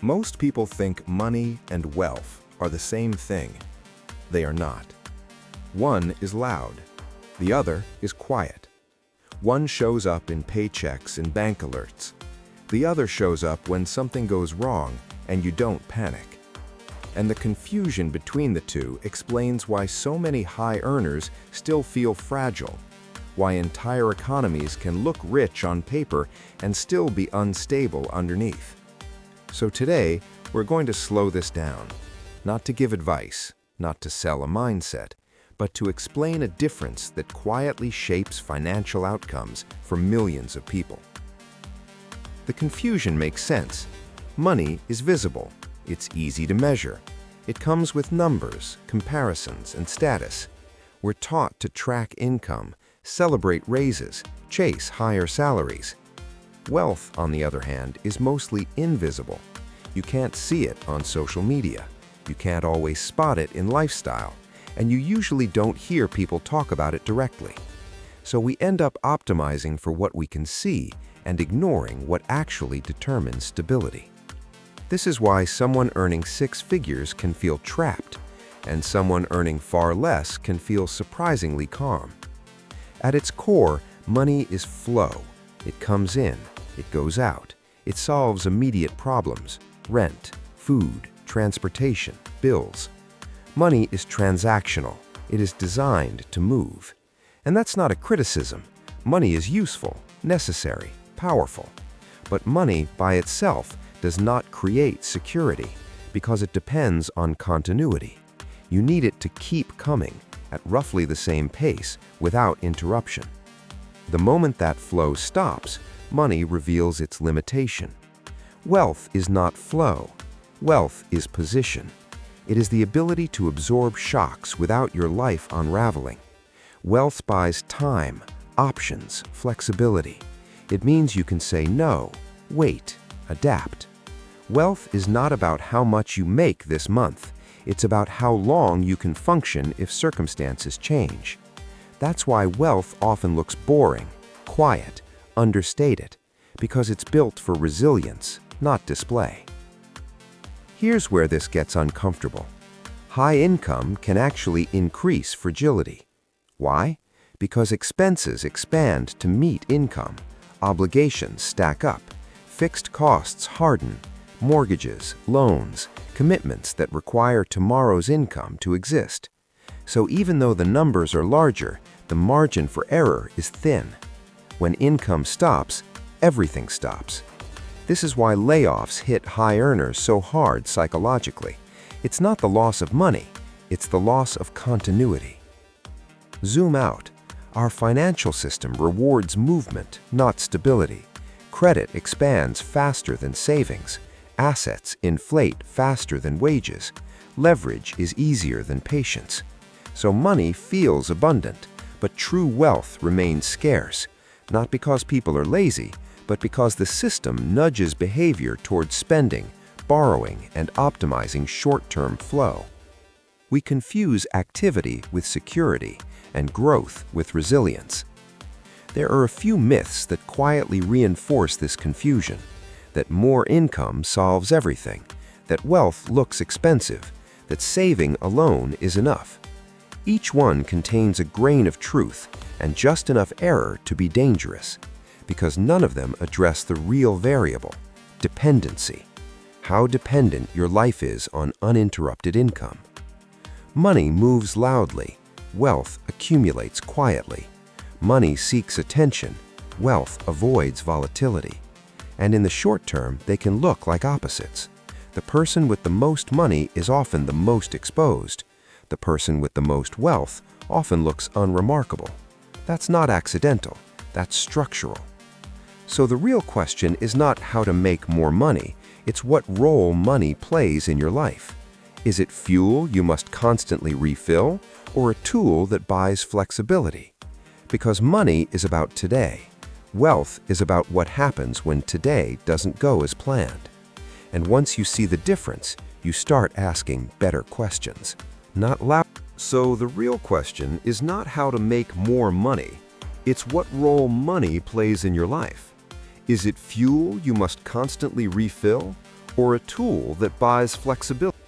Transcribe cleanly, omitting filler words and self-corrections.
Most people think money and wealth are the same thing. They are not. One is loud, the other is quiet. One shows up in paychecks and bank alerts. The other shows up when something goes wrong and you don't panic. And the confusion between the two explains why so many high earners still feel fragile, why entire economies can look rich on paper and still be unstable underneath. So today, we're going to slow this down, not to give advice, not to sell a mindset, but to explain a difference that quietly shapes financial outcomes for millions of people. The confusion makes sense. Money is visible. It's easy to measure. It comes with numbers, comparisons, and status. We're taught to track income, celebrate raises, chase higher salaries. Wealth, on the other hand, is mostly invisible. You can't see it on social media. You can't always spot it in lifestyle, and you usually don't hear people talk about it directly. So we end up optimizing for what we can see and ignoring what actually determines stability. This is why someone earning 6 figures can feel trapped, and someone earning far less can feel surprisingly calm. At its core, money is flow. It comes in, it goes out. It solves immediate problems: rent, food, transportation, bills. Money is transactional. It is designed to move. And that's not a criticism. Money is useful, necessary, powerful. But money by itself does not create security because it depends on continuity. You need it to keep coming at roughly the same pace without interruption. The moment that flow stops, money reveals its limitation. Wealth is not flow. Wealth is position. It is the ability to absorb shocks without your life unraveling. Wealth buys time, options, flexibility. It means you can say no, wait, adapt. Wealth is not about how much you make this month. It's about how long you can function if circumstances change. That's why wealth often looks boring, quiet, understated, because it's built for resilience, not display. Here's where this gets uncomfortable. High income can actually increase fragility. Why? Because expenses expand to meet income, obligations stack up, fixed costs harden, mortgages, loans, commitments that require tomorrow's income to exist. So even though the numbers are larger, the margin for error is thin. When income stops, everything stops. This is why layoffs hit high earners so hard psychologically. It's not the loss of money, it's the loss of continuity. Zoom out. Our financial system rewards movement, not stability. Credit expands faster than savings. Assets inflate faster than wages. Leverage is easier than patience. So money feels abundant, but true wealth remains scarce, not because people are lazy, but because the system nudges behavior towards spending, borrowing, and optimizing short-term flow. We confuse activity with security and growth with resilience. There are a few myths that quietly reinforce this confusion: that more income solves everything, that wealth looks expensive, that saving alone is enough. Each one contains a grain of truth and just enough error to be dangerous, because none of them address the real variable: dependency. How dependent your life is on uninterrupted income. Money moves loudly. Wealth accumulates quietly. Money seeks attention. Wealth avoids volatility. And in the short term, they can look like opposites. The person with the most money is often the most exposed. The person with the most wealth often looks unremarkable. That's not accidental. That's structural. So the real question is not how to make more money. It's what role money plays in your life. Is it fuel you must constantly refill, or a tool that buys flexibility? Because money is about today. Wealth is about what happens when today doesn't go as planned. And once you see the difference, you start asking better questions, not loud. So the real question is not how to make more money. It's what role money plays in your life. Is it fuel you must constantly refill, or a tool that buys flexibility.